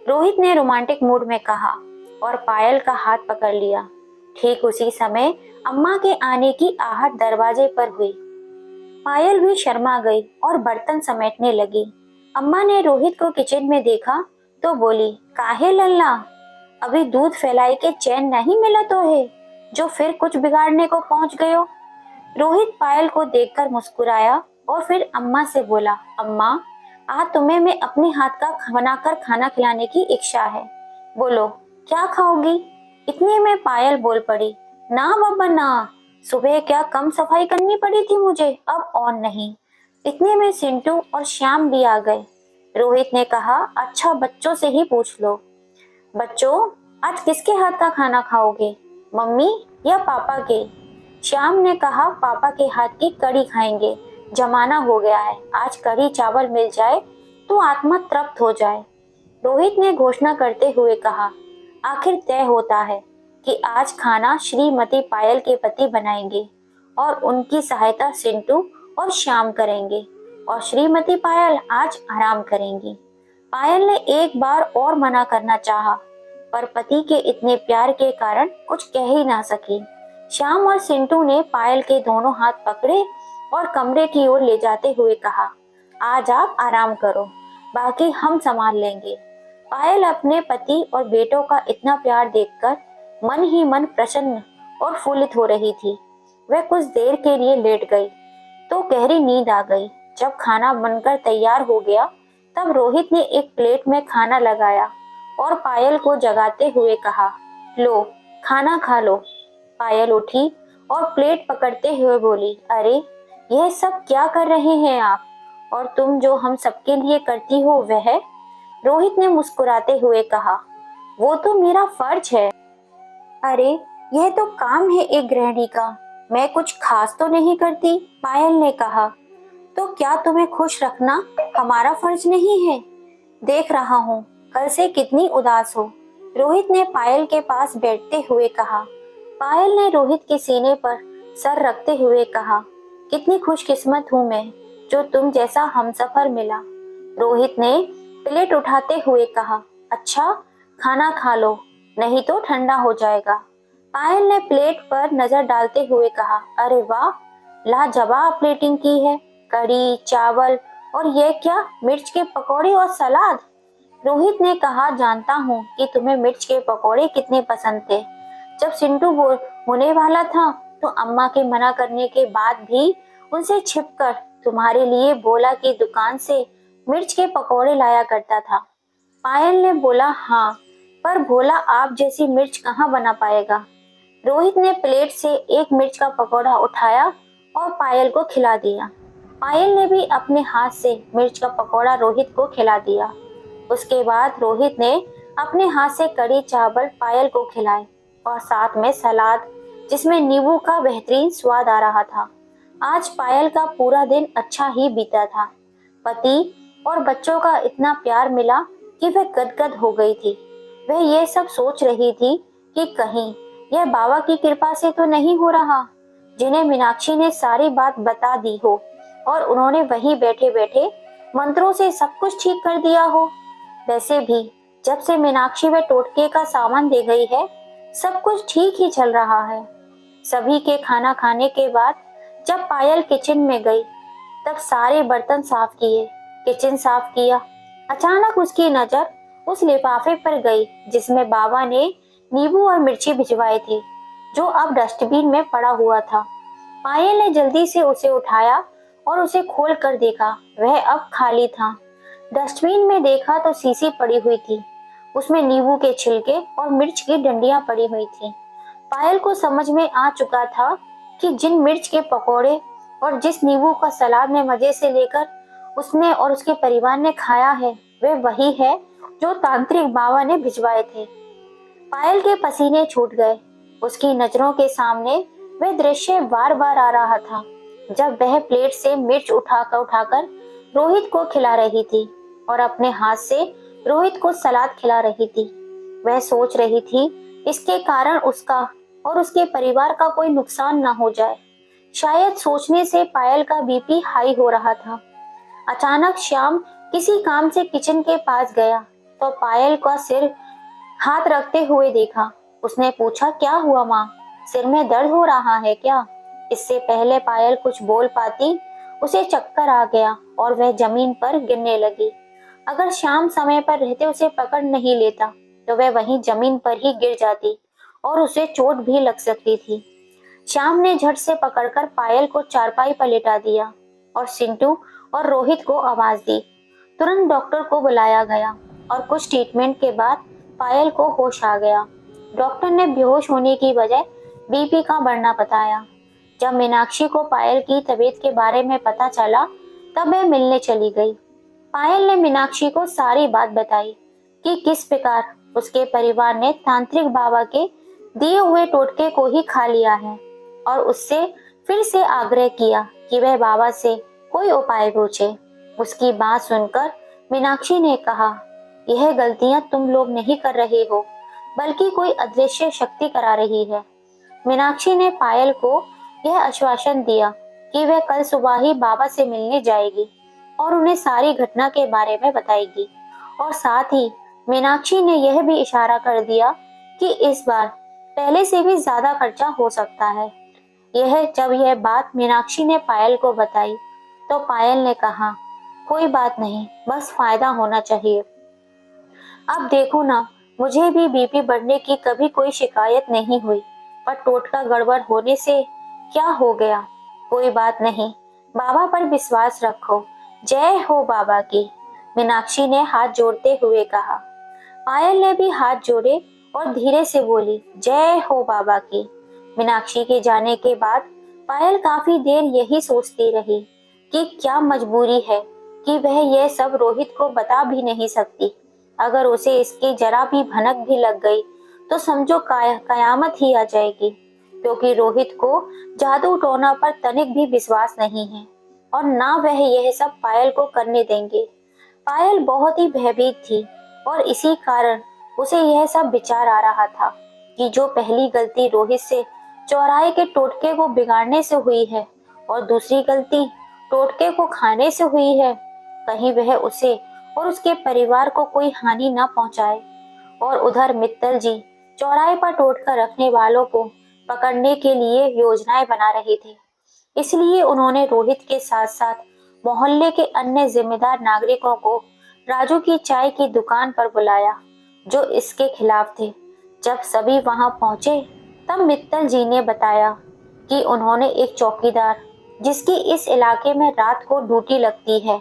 रोहित ने रोमांटिक मूड में कहा और पायल का हाथ पकड़ लिया। ठीक उसी समय अम्मा के आने की आहट दरवाजे पर हुई। पायल भी शर्मा गई और बर्तन समेटने लगी। अम्मा ने रोहित को किचन में देखा तो बोली, काहे लल्ला, अभी दूध फैलाई के चैन नहीं मिला तो है, जो फिर कुछ बिगाड़ने को पहुंच गयो। रोहित पायल को देखकर मुस्कुराया और फिर अम्मा से बोला, अम्मा आज तुम्हें मैं अपने हाथ का बनाकर खाना खिलाने की इच्छा है, बोलो क्या खाओगी? इतने में पायल बोल पड़ी, ना बाबा ना, सुबह क्या कम सफाई करनी पड़ी थी मुझे, अब और नहीं। इतने में सिंटू और श्याम भी आ गए। रोहित ने कहा, अच्छा बच्चों से ही पूछ लो। बच्चों आज किसके हाथ का खाना खाओगे, मम्मी या पापा के? श्याम ने कहा, पापा के हाथ की कढ़ी खाएंगे, जमाना हो गया है, आज कढ़ी चावल मिल जाए तो आत्मा तृप्त हो जाए। रोहित ने घोषणा करते हुए कहा, आखिर तय होता है कि आज खाना श्रीमती पायल के पति बनाएंगे और उनकी सहायता सिंटू और श्याम करेंगे और श्रीमती पायल आज आराम करेंगी। पायल ने एक बार और मना करना चाहा, पर पति के इतने प्यार के कारण कुछ कह ही ना सकी। श्याम और सिंटू ने पायल के दोनों हाथ पकड़े और कमरे की ओर ले जाते हुए कहा, आज आप आराम करो, बाकी हम संभाल लेंगे। पायल अपने पति और बेटों का इतना प्यार देखकर मन ही मन प्रसन्न और फूलित हो रही थी। वह कुछ देर के लिए लेट गई तो गहरी नींद आ गई। जब खाना बनकर तैयार हो गया तब रोहित ने एक प्लेट में खाना लगाया और पायल को जगाते हुए कहा, लो खाना खा लो। पायल उठी और प्लेट पकड़ते हुए बोली, अरे यह सब क्या कर रहे हैं आप, और तुम जो हम सबके लिए करती हो वह? रोहित ने मुस्कुराते हुए कहा, वो तो मेरा फर्ज है। अरे यह तो काम है एक गृहिणी का, मैं कुछ खास तो नहीं करती, पायल ने कहा। तो क्या तुम्हें खुश रखना हमारा फर्ज नहीं है? देख रहा हूँ कल से कितनी उदास हो, रोहित ने पायल के पास बैठते हुए कहा। पायल ने रोहित के सीने पर सर रखते हुए कहा, कितनी खुशकिस्मत हूँ मैं जो तुम जैसा हमसफर मिला। रोहित ने प्लेट उठाते हुए कहा, अच्छा खाना खा लो, नहीं तो ठंडा हो जाएगा। पायल ने प्लेट पर नजर डालते हुए कहा, अरे वाह, लाजवाब प्लेटिंग की है, कढ़ी चावल और ये क्या, मिर्च के पकौड़े और सलाद। रोहित ने कहा, जानता हूँ कि तुम्हें मिर्च के पकौड़े कितने पसंद थे। जब सिंटू होने वाला था तो अम्मा के मना करने के बाद भी उनसे छिपकर तुम्हारे लिए भोला की दुकान से मिर्च के पकौड़े लाया करता था। पायल ने बोला, हाँ, पर भोला आप जैसी मिर्च कहाँ बना पाएगा। रोहित ने प्लेट से एक मिर्च का पकौड़ा उठाया और पायल को खिला दिया। पायल ने भी अपने हाथ से मिर्च का पकौड़ा रोहित को खिला दिया। उसके बाद रोहित ने अपने हाथ से कढ़ी चावल पायल को खिलाए और साथ में सलाद जिसमें नींबू का बेहतरीन स्वाद आ रहा था। आज पायल का पूरा दिन अच्छा ही बीता था। पति और बच्चों का इतना प्यार मिला कि वह गदगद हो गई थी। वह ये सब सोच रही थी कि कहीं यह बाबा की कृपा से तो नहीं हो रहा, जिन्हें मीनाक्षी ने सारी बात बता दी हो और उन्होंने वहीं बैठे बैठे मंत्रों से सब कुछ ठीक कर दिया हो। वैसे भी जब से मीनाक्षी व टोटके का सामान दे गई है, सब कुछ ठीक ही चल रहा है। सभी के खाना खाने के बाद जब पायल किचन में गई तब सारे बर्तन साफ किए, किचन साफ किया। अचानक उसकी नजर उस लिफाफे पर गई जिसमें बाबा ने नींबू और मिर्ची भिजवाए थे, जो अब डस्टबिन में पड़ा हुआ था। पायल ने जल्दी से उसे उठाया और उसे खोल कर देखा, वह अब खाली था। डस्टबिन में देखा तो शीशी पड़ी हुई थी, उसमें नींबू के छिलके और मिर्च की डंडियां पड़ी हुई थी। पायल को समझ में आ चुका था कि जिन मिर्च के पकौड़े और जिस नींबू का सलाद में मजे से लेकर उसने और उसके परिवार ने खाया है, वे वही है जो तांत्रिक बाबा ने भिजवाए थे। पायल के पसीने छूट गए। उसकी नजरों के सामने वह दृश्य बार बार आ रहा था, जब वह प्लेट से मिर्च उठाकर रोहित को खिला रही थी और अपने हाथ से रोहित को सलाद खिला रही थी। वह सोच रही थी इसके कारण उसका और उसके परिवार का कोई नुकसान न हो जाए। शायद सोचने से पायल का बीपी हाई हो रहा था। अचानक श्याम किसी काम से किचन के पास गया तो पायल का सिर हाथ रखते हुए देखा। उसने पूछा, क्या हुआ माँ, सिर में दर्द हो रहा है क्या? इससे पहले पायल कुछ बोल पाती उसे चक्कर आ गया और वह जमीन पर गिरने लगी। अगर श्याम समय पर रहते उसे पकड़ नहीं लेता तो वह वहीं जमीन पर ही गिर जाती और उसे चोट भी लग सकती थी। श्याम ने झट से पकड़कर पायल को चारपाई पर लेटा दिया और सिंटू और रोहित को आवाज दी। तुरंत डॉक्टर को बुलाया गया और कुछ ट्रीटमेंट के बाद पायल को होश आ गया। डॉक्टर ने बेहोश होने की वजह बीपी का बढ़ना बताया। जब मीनाक्षी को पायल की तबीयत के बारे में पता चला तब वह मिलने चली गई। पायल ने मीनाक्षी को सारी बात बताई कि किस प्रकार उसके परिवार ने तांत्रिक बाबा के दिए हुए टोटके को ही खा लिया है और उससे फिर से आग्रह किया कि वह बाबा से कोई उपाय पूछे। उसकी बात सुनकर मीनाक्षी ने कहा, यह गलतियां तुम लोग नहीं कर रहे हो, बल्कि कोई अदृश्य शक्ति करा रही है। मीनाक्षी ने पायल को यह आश्वासन दिया कि वह कल सुबह ही बाबा से मिलने जाएगी और उन्हें सारी घटना के बारे में बताएगी। और साथ ही मीनाक्षी ने यह भी इशारा कर दिया कि इस बार पहले से भी ज्यादा खर्चा हो सकता है। जब यह बात मीनाक्षी ने पायल को बताई तो पायल ने कहा, कोई बात नहीं, बस फायदा होना चाहिए। अब देखो ना, मुझे भी बीपी बढ़ने की कभी कोई शिकायत नहीं हुई, पर टोटका गड़बड़ होने से क्या हो गया? कोई बात नहीं, बाबा पर विश्वास रखो। जय हो बाबा की, मीनाक्षी ने हाथ जोड़ते हुए कहा। पायल ने भी हाथ जोड़े और धीरे से बोली, जय हो बाबा की। मीनाक्षी के जाने के बाद पायल काफी देर यही सोचती रही कि क्या मजबूरी है कि वह यह सब रोहित को बता भी नहीं सकती। अगर उसे इसकी जरा भी भनक भी लग गई तो समझो कयामत ही आ जाएगी, क्योंकि रोहित को जादू टोना पर तनिक भी विश्वास नहीं है और ना वह यह सब पायल को करने देंगे। पायल बहुत ही भयभीत थी और इसी कारण उसे यह सब विचार आ रहा था कि जो पहली गलती रोहित से चौराहे के टोटके को बिगाड़ने से हुई है, और दूसरी गलती टोटके को खाने से हुई है। कहीं वह उसे और उसके परिवार को कोई हानि न पहुंचाए। और उधर मित्तल जी चौराहे पर टोटका रखने वालों को पकड़ने के लिए योजनाएं बना रहे थे। इसलिए उन्होंने रोहित के साथ साथ मोहल्ले के अन्य जिम्मेदार नागरिकों को राजू की चाय की दुकान पर बुलाया, जो इसके खिलाफ थे। जब सभी वहां पहुंचे तब मित्तल जी ने बताया कि उन्होंने एक चौकीदार, जिसकी इस इलाके में रात को ड्यूटी लगती है,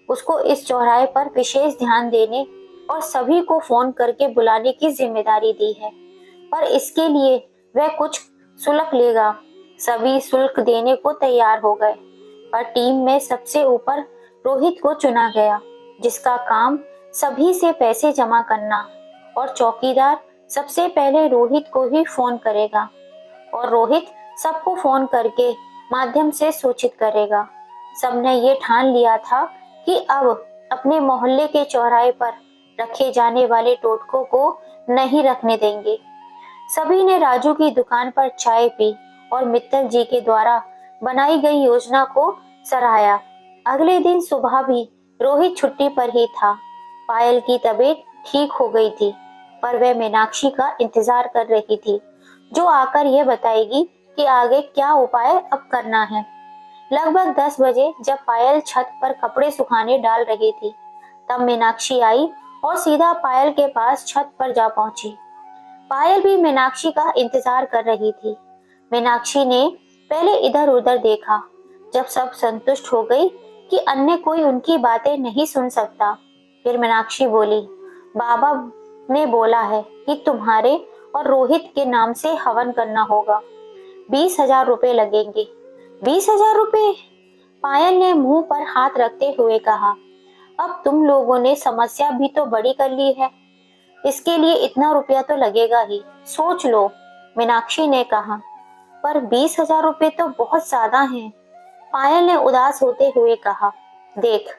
उसको इस चौराहे पर विशेष ध्यान देने और सभी को फोन करके बुलाने की जिम्मेदारी दी है। पर इसके लिए वह कुछ शुल्क लेगा। सभी शुल्क देने को तैयार हो गए, पर टीम में सबसे ऊपर रोहित को चुना गया, जिसका काम सभी से पैसे जमा करना। और चौकीदार सबसे पहले रोहित को ही फोन करेगा और रोहित सबको फोन करके माध्यम से सूचित करेगा। सबने ये ठान लिया था कि अब अपने मोहल्ले के चौराहे पर रखे जाने वाले टोटकों को नहीं रखने देंगे। सभी ने राजू की दुकान पर चाय पी और मित्तल जी के द्वारा बनाई गई योजना को सराहा। अगले दिन सुबह भी रोहित छुट्टी पर ही था। पायल की तबीयत ठीक हो गई थी, पर वह मीनाक्षी का इंतजार कर रही थी, जो आकर यह बताएगी कि आगे क्या उपाय अब करना है। लगभग 10 बजे जब पायल छत पर कपड़े सुखाने डाल रही थी, तब मीनाक्षी आई और सीधा पायल के पास छत पर जा पहुंची। पायल भी मीनाक्षी का इंतजार कर रही थी। मीनाक्षी ने पहले इधर उधर देखा। जब सब संतुष्ट हो गई कि अन्य कोई उनकी बातें नहीं सुन सकता, फिर मीनाक्षी बोली, बाबा ने बोला है कि तुम्हारे और रोहित के नाम से हवन करना होगा। 20,000 रुपए लगेंगे। 20,000 रुपए? पायल ने मुंह पर हाथ रखते हुए कहा, अब तुम लोगों ने समस्या भी तो बड़ी कर ली है, इसके लिए इतना रुपया तो लगेगा ही, सोच लो। मीनाक्षी ने कहा, पर 20,000 रुपए तो बहुत ज्यादा हैं। पायल ने उदास होते हुए कहा, देख,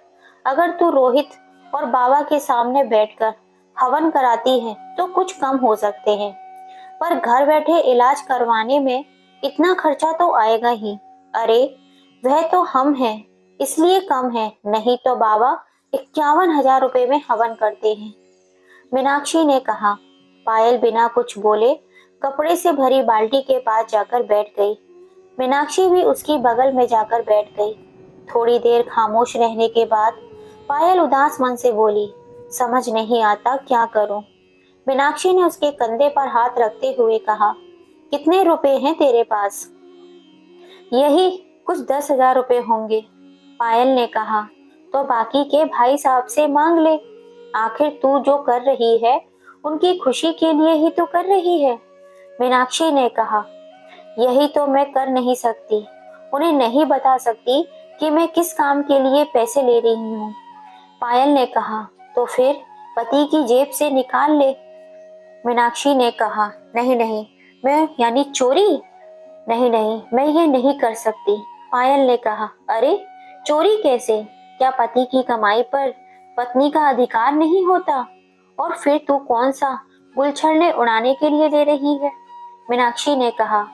अगर तू रोहित और बाबा के सामने बैठकर हवन कराती है तो कुछ कम हो सकते हैं, पर घर बैठे इलाज करवाने में इतना खर्चा तो आएगा ही। अरे वह तो हम हैं, इसलिए कम है, नहीं तो बाबा 51,000 रुपए में हवन करते हैं। मीनाक्षी ने कहा। पायल बिना कुछ बोले कपड़े से भरी बाल्टी के पास जाकर बैठ गई। मीनाक्षी भी उसकी बगल में जाकर बैठ गई। थोड़ी देर खामोश रहने के बाद पायल उदास मन से बोली, समझ नहीं आता क्या करूं। मीनाक्षी ने उसके कंधे पर हाथ रखते हुए कहा, कितने रुपए हैं तेरे पास? यही कुछ 10,000 रुपए होंगे। पायल ने कहा, तो बाकी के भाई साहब से मांग ले, आखिर तू जो कर रही है उनकी खुशी के लिए ही तो कर रही है। मीनाक्षी ने कहा, यही तो मैं कर नहीं सकती, उन्हें नहीं बता सकती कि मैं किस काम के लिए पैसे ले रही हूँ। पायल ने कहा, तो फिर पति की जेब से निकाल ले। मीनाक्षी ने कहा, नहीं नहीं, मैं यानी चोरी? नहीं नहीं, मैं ये नहीं कर सकती। पायल ने कहा, अरे चोरी कैसे? क्या पति की कमाई पर पत्नी का अधिकार नहीं होता? और फिर तू कौन सा गुलछड़ने उड़ाने के लिए दे रही है? मीनाक्षी ने कहा,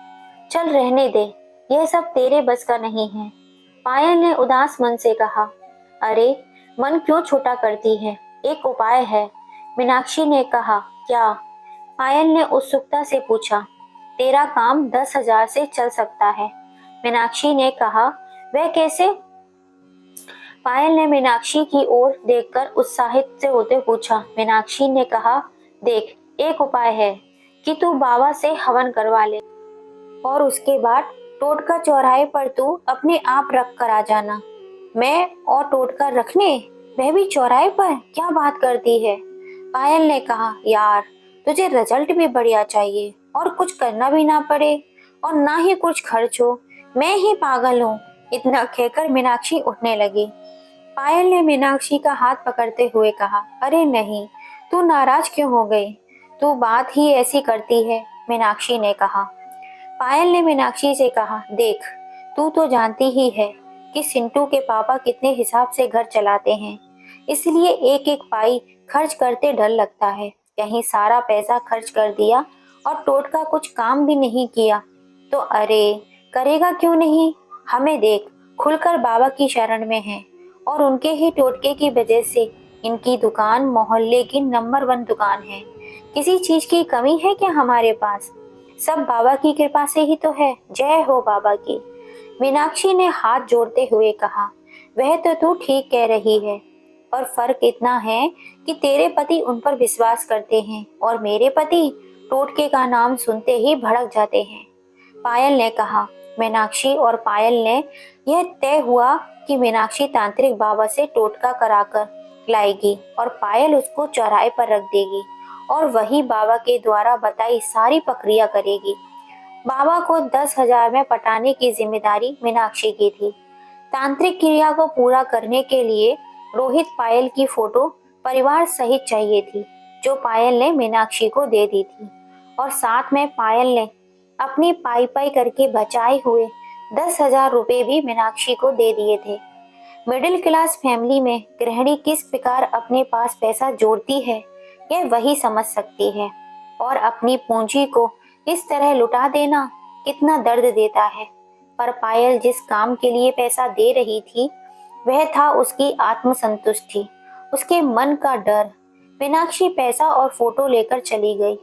चल रहने दे, यह सब तेरे बस का नहीं है। पायल ने उदास मन से कहा, अरे मन क्यों छोटा करती है, एक उपाय है। मीनाक्षी ने कहा, क्या? पायल ने उत्सुकता से पूछा। तेरा काम 10,000 से चल सकता है। मीनाक्षी ने कहा, वह कैसे? पायल ने मीनाक्षी की ओर देखकर उत्साहित से होते पूछा। मीनाक्षी ने कहा, देख, एक उपाय है कि तू बाबा से हवन करवा ले और उसके बाद टोटका चौराहे पर तू अपने आप रख कर आ जाना। मैं और टोटका रखने, वह भी चौराहे पर? क्या बात करती है? पायल ने कहा, यार तुझे रिजल्ट भी बढ़िया चाहिए और कुछ करना भी ना पड़े और ना ही कुछ खर्च हो, मैं ही पागल हूँ। इतना कहकर मीनाक्षी उठने लगी। पायल ने मीनाक्षी का हाथ पकड़ते हुए कहा, अरे नहीं, तू नाराज क्यों हो गई? तू बात ही ऐसी करती है। मीनाक्षी ने कहा। पायल ने मीनाक्षी से कहा, देख, तू तो जानती ही है कि सिंटू के पापा कितने हिसाब से घर चलाते हैं, इसलिए एक एक पाई खर्च करते डर लगता है, कहीं सारा पैसा खर्च कर दिया और टोटका कुछ काम भी नहीं किया तो? अरे करेगा क्यों नहीं, हमें देख, खुलकर बाबा की शरण में हैं और उनके ही टोटके की वजह से इनकी दुकान मोहल्ले की नंबर 1 दुकान है। किसी चीज की कमी है क्या हमारे पास? सब बाबा की कृपा से ही तो है। जय हो बाबा की। मीनाक्षी ने हाथ जोड़ते हुए कहा, वह तो तू ठीक कह रही है, पर फर्क इतना है कि तेरे पति उन पर विश्वास करते हैं और मेरे पति टोटके का नाम सुनते ही भड़क जाते हैं। पायल ने कहा। मीनाक्षी और पायल ने यह तय हुआ कि मीनाक्षी तांत्रिक बाबा से टोटका कराकर लाएगी और पायल उसको चौराहे पर रख देगी और वही बाबा के द्वारा बताई सारी प्रक्रिया करेगी। बाबा को 10,000 में पटाने की जिम्मेदारी मीनाक्षी की थी। तांत्रिक क्रिया को पूरा करने के लिए रोहित पायल की फोटो परिवार सहित चाहिए थी, जो पायल ने मीनाक्षी को दे दी थी, और साथ में पायल ने अपनी पाई पाई करके बचाए हुए 10,000 रुपए भी मीनाक्षी को दे दिए थे। मिडिल क्लास फैमिली में गृहिणी किस प्रकार अपने पास पैसा जोड़ती है, यह वही समझ सकती है, और अपनी पूंजी को इस तरह लुटा देना कितना दर्द देता है। पर पायल जिस काम के लिए पैसा दे रही थी, वह था उसकी आत्मसंतुष्टि, उसके मन का डर। मीनाक्षी पैसा और फोटो लेकर चली गई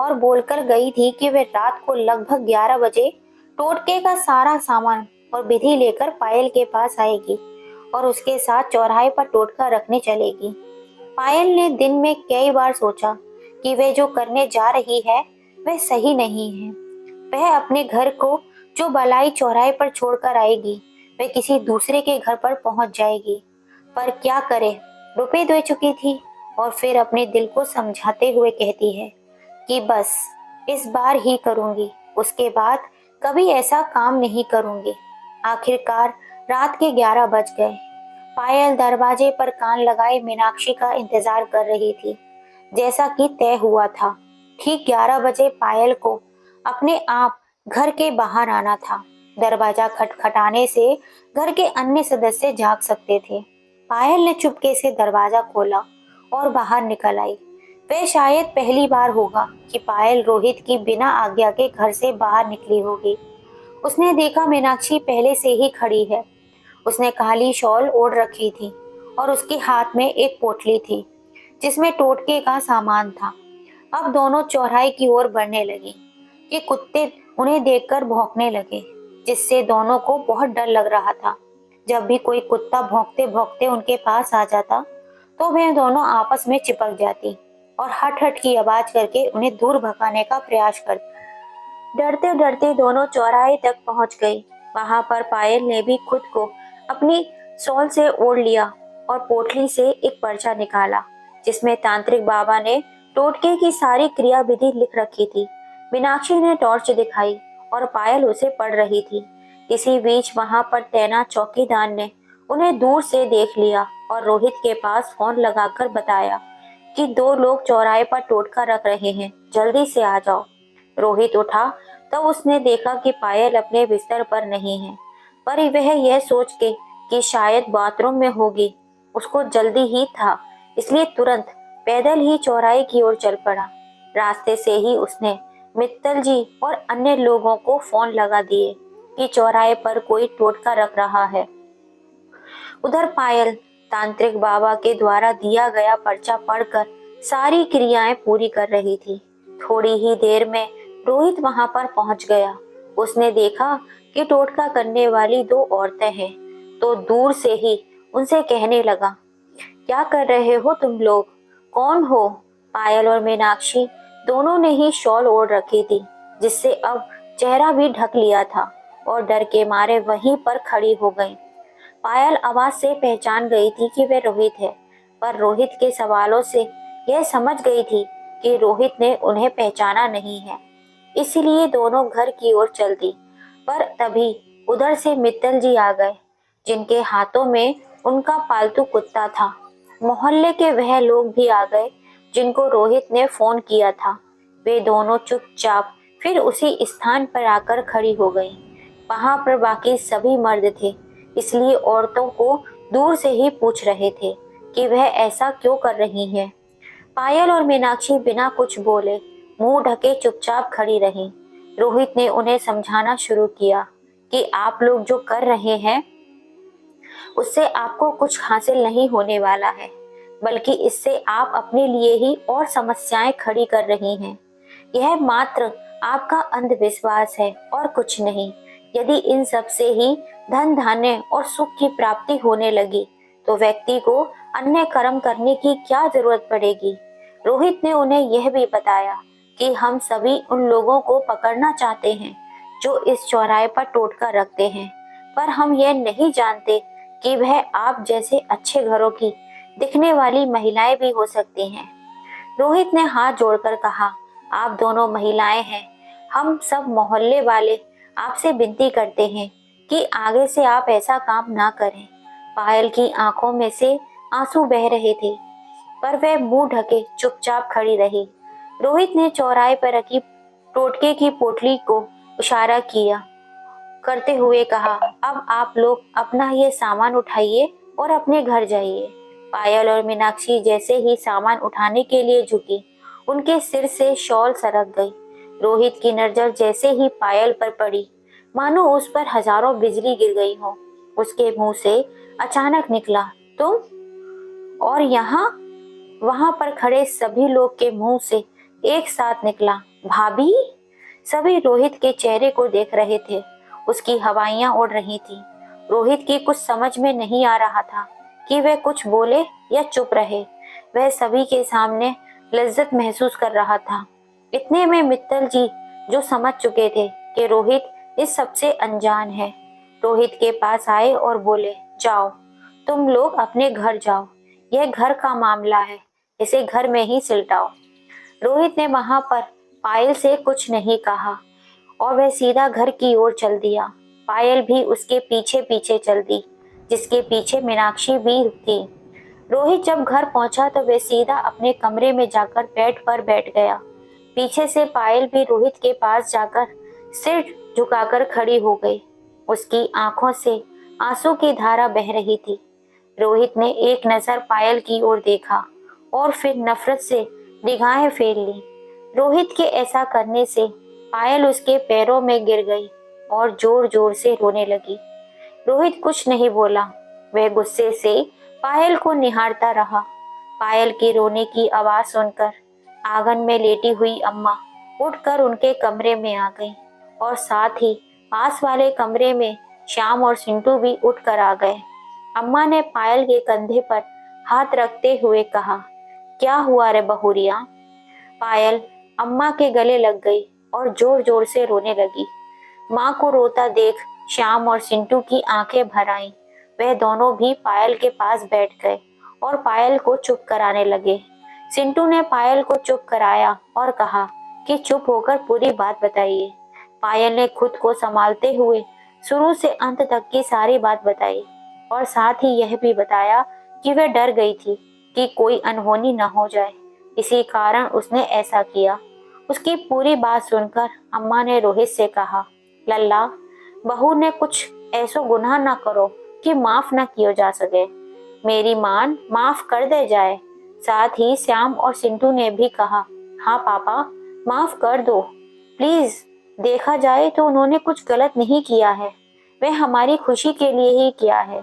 और बोलकर गई थी कि वह रात को लगभग 11 बजे टोटके का सारा सामान और विधि लेकर पायल के पास आएगी और उसके साथ चौराहे पर टोटका रखने चलेगी। पायल ने दिन में कई बार सोचा कि वह जो करने जा रही है वह सही नहीं है। वह अपने घर को जो बलाई चौराहे पर छोड़कर आएगी, वह किसी दूसरे के घर पर पहुंच जाएगी। पर क्या करे, रुपए दे चुकी थी और फिर अपने दिल को समझाते हुए कहती है कि बस इस बार ही करूंगी, उसके बाद कभी ऐसा काम नहीं करूंगी। आखिरकार रात के 11 बज गए। पायल दरवाजे पर कान लगाए मीनाक्षी का इंतजार कर रही थी, जैसा कि तय हुआ था। ठीक 11 बजे पायल को अपने आप घर के बाहर आना था। दरवाजा खटखटाने से घर के अन्य सदस्य जाग सकते थे। पायल ने चुपके से दरवाजा खोला और बाहर निकल आई। वह शायद पहली बार होगा कि पायल रोहित की बिना आज्ञा के घर से बाहर निकली होगी। उसने देखा मीनाक्षी पहले से ही खड़ी है। उसने काली शॉल ओढ़ रखी थी और उसके हाथ में एक पोटली थी जिसमें टोटके का सामान था। अब दोनों चौराहे की ओर बढ़ने लगी कि कुत्ते उन्हें देखकर भौंकने लगे, जिससे दोनों को बहुत डर लग रहा था। जब भी कोई कुत्ता भौंकते भौंकते उनके पास आ जाता तो वे दोनों आपस में चिपक जाती और हट हट की आवाज करके उन्हें दूर भगाने का प्रयास करती। डरते डरते दोनों चौराहे तक पहुंच गई। वहां पर पायल ने भी खुद को अपनी शॉल से ओढ़ लिया और पोटली से एक पर्चा निकाला जिसमें तांत्रिक बाबा ने टोटके की सारी क्रिया विधि लिख रखी थी। मीनाक्षी ने टॉर्च दिखाई और पायल उसे पढ़ रही थी। इसी बीच वहां पर तैनात चौकीदार ने उन्हें दूर से देख लिया और रोहित के पास फोन लगाकर बताया कि 2 लोग चौराहे पर टोटका रख रहे हैं, जल्दी से आ जाओ। रोहित उठा तो उसने देखा कि पायल अपने बिस्तर पर नहीं है, पर वह यह सोच के कि शायद बाथरूम में होगी, उसको जल्दी ही था, इसलिए तुरंत पैदल ही चौराहे की ओर चल पड़ा। रास्ते से ही उसने मित्तल जी और अन्य लोगों को फोन लगा दिए कि चौराहे पर कोई टोटका रख रहा है। उधर पायल तांत्रिक बाबा के द्वारा दिया गया पर्चा पढ़कर सारी क्रियाएं पूरी कर रही थी। थोड़ी ही देर में रोहित वहां पर पहुंच गया। उसने देखा कि टोटका करने वाली 2 औरतें हैं, तो दूर से ही उनसे कहने लगा, क्या कर रहे हो तुम लोग, कौन हो? पायल और मीनाक्षी दोनों ने ही शॉल ओढ़ रखी थी, जिससे अब चेहरा भी ढक लिया था, और डर के मारे वहीं पर खड़ी हो गई। पायल आवाज से पहचान गई थी कि वह रोहित है, पर रोहित के सवालों से यह समझ गई थी कि रोहित ने उन्हें पहचाना नहीं है, इसलिए दोनों घर की ओर चल दी। पर तभी उधर से मित्तल जी आ गए, जिनके हाथों में उनका पालतू कुत्ता था। मोहल्ले के वह लोग भी आ गए जिनको रोहित ने फोन किया था। वे दोनों चुपचाप फिर उसी स्थान पर आकर खड़ी हो गईं। वहां पर बाकी सभी मर्द थे, इसलिए औरतों को दूर से ही पूछ रहे थे कि वह ऐसा क्यों कर रही हैं। पायल और मीनाक्षी बिना कुछ बोले मुंह ढके चुपचाप खड़ी रहीं। रोहित ने उन्हें समझाना शुरू किया कि आप लोग जो कर रहे हैं उससे आपको कुछ हासिल नहीं होने वाला है, बल्कि इससे आप अपने लिए ही और समस्याएं खड़ी कर रही हैं। यह मात्र आपका अंधविश्वास है और कुछ नहीं। यदि इन सब से ही धन धान्य और सुख की प्राप्ति होने लगी तो व्यक्ति को अन्य कर्म करने की क्या जरूरत पड़ेगी। रोहित ने उन्हें यह भी बताया कि हम सभी उन लोगों को पकड़ना चाहते हैं जो इस चौराहे पर टोटका रखते हैं, पर हम यह नहीं जानते कि वह आप जैसे अच्छे घरों की दिखने वाली महिलाएं भी हो सकती हैं। रोहित ने हाथ जोड़कर कहा, आप दोनों महिलाएं हैं, हम सब मोहल्ले वाले आपसे विनती करते हैं कि आगे से आप ऐसा काम ना करें। पायल की आंखों में से आंसू बह रहे थे, पर वह मुंह ढके चुपचाप खड़ी रही। रोहित ने चौराहे पर रखी टोटके की पोटली को इशारा किया करते हुए कहा, अब आप लोग अपना ये सामान उठाइए और अपने घर जाइए। पायल और मीनाक्षी जैसे ही सामान उठाने के लिए झुकी, उनके सिर से शॉल सरक गई। रोहित की नजर जैसे ही पायल पर पड़ी, मानो उस पर हजारों बिजली गिर गई हो। उसके मुंह से अचानक निकला, तुम? और वहां पर खड़े सभी लोग के मुंह से एक साथ निकला, भाभी। सभी रोहित के चेहरे को देख रहे थे। उसकी हवाइयां उड़ रही थी। रोहित की कुछ समझ में नहीं आ रहा था कि वह कुछ बोले या चुप रहे। वह सभी के सामने लज्जत महसूस कर रहा था। इतने में मित्तल जी, जो समझ चुके थे कि रोहित इस सबसे अनजान है, रोहित के पास आए और बोले, जाओ, तुम लोग अपने घर जाओ, यह घर का मामला है, इसे घर में ही सुलझाओ। रोहित ने वहां पर पायल से कुछ नहीं कहा और वह सीधा घर की ओर चल दिया। पायल भी उसके पीछे पीछे चल दी, जिसके पीछे मीनाक्षी भी थी। रोहित जब घर पहुंचा तो वह सीधा अपने कमरे में जाकर बेड पर बैठ गया। पीछे से पायल भी रोहित के पास जाकर सिर झुकाकर खड़ी हो गई। उसकी आंखों से आंसू की धारा बह रही थी। रोहित ने एक नजर पायल की ओर देखा और फिर नफरत से निगाहें फेर ली। रोहित के ऐसा करने से पायल उसके पैरों में गिर गई और जोर जोर से रोने लगी। रोहित कुछ नहीं बोला। वह गुस्से से पायल को निहारता रहा। पायल के रोने की आवाज सुनकर आंगन में लेटी हुई अम्मा उठकर उनके कमरे में आ गई और साथ ही पास वाले कमरे में श्याम और सिंटू भी उठकर आ गए। अम्मा ने पायल के कंधे पर हाथ रखते हुए कहा, क्या हुआ रे बहुरिया? पायल अम्मा के गले लग गई और जोर जोर से रोने लगी। माँ को रोता देख श्याम और सिंटू की आंखें भर आईं। वह दोनों भी पायल के पास बैठ गए और पायल को चुप कराने लगे। सिंटू ने पायल को चुप कराया और कहा कि चुप होकर पूरी बात बताइए। पायल ने खुद को संभालते हुए शुरू से अंत तक की सारी बात बताई और साथ ही यह भी बताया कि वह डर गई थी कि कोई अनहोनी न हो जाए, इसी कारण उसने ऐसा किया। उसकी पूरी बात सुनकर अम्मा ने रोहित से कहा, लल्ला, बहू ने कुछ ऐसा गुनाह न करो कि माफ न किया जा सके। मेरी मान माफ कर दे जाए। साथ ही श्याम और सिंटू ने भी कहा, हाँ पापा, माफ कर दो प्लीज। देखा जाए तो उन्होंने कुछ गलत नहीं किया है, वह हमारी खुशी के लिए ही किया है।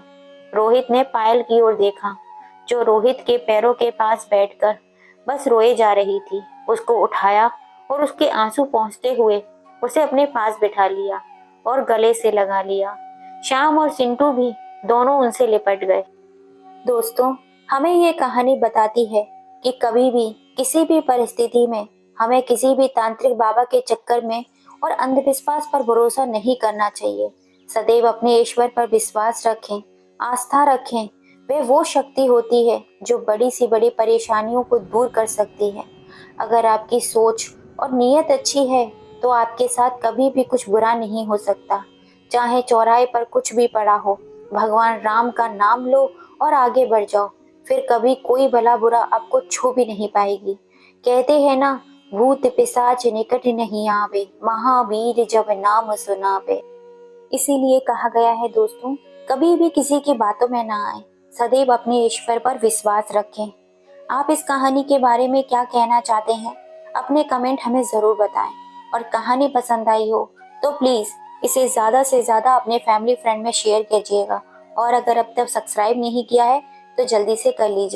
रोहित ने पायल की ओर देखा, जो रोहित के पैरों के पास बैठकर बस रोए जा रही थी। उसको उठाया और उसके आंसू पहुंचते हुए उसे अपने पास बिठा लिया और गले से लगा लिया। श्याम और सिंटू भी दोनों उनसे लिपट गए। दोस्तों, हमें ये कहानी बताती है कि कभी भी किसी भी परिस्थिति में हमें किसी भी तांत्रिक बाबा के चक्कर में और अंधविश्वास पर भरोसा नहीं करना चाहिए। सदैव अपने ईश्वर पर विश्वास रखें, आस्था रखें। वह वो शक्ति होती है जो बड़ी सी बड़ी परेशानियों को दूर कर सकती है। अगर आपकी सोच और नीयत अच्छी है तो आपके साथ कभी भी कुछ बुरा नहीं हो सकता। चाहे चौराहे पर कुछ भी पड़ा हो, भगवान राम का नाम लो और आगे बढ़ जाओ, फिर कभी कोई भला बुरा आपको छू भी नहीं पाएगी। कहते हैं ना, भूत पिशाच निकट नहीं आवे, महावीर जब नाम सुनावे। इसीलिए कहा गया है दोस्तों, कभी भी किसी की बातों में ना आए, सदैव अपने ईश्वर पर विश्वास रखें। आप इस कहानी के बारे में क्या कहना चाहते हैं? अपने कमेंट हमें जरूर बताएं और कहानी पसंद आई हो तो प्लीज इसे ज़्यादा से ज़्यादा अपने फैमिली फ्रेंड में शेयर कीजिएगा और अगर अब तक सब्सक्राइब नहीं किया है तो जल्दी से कर लीजिए।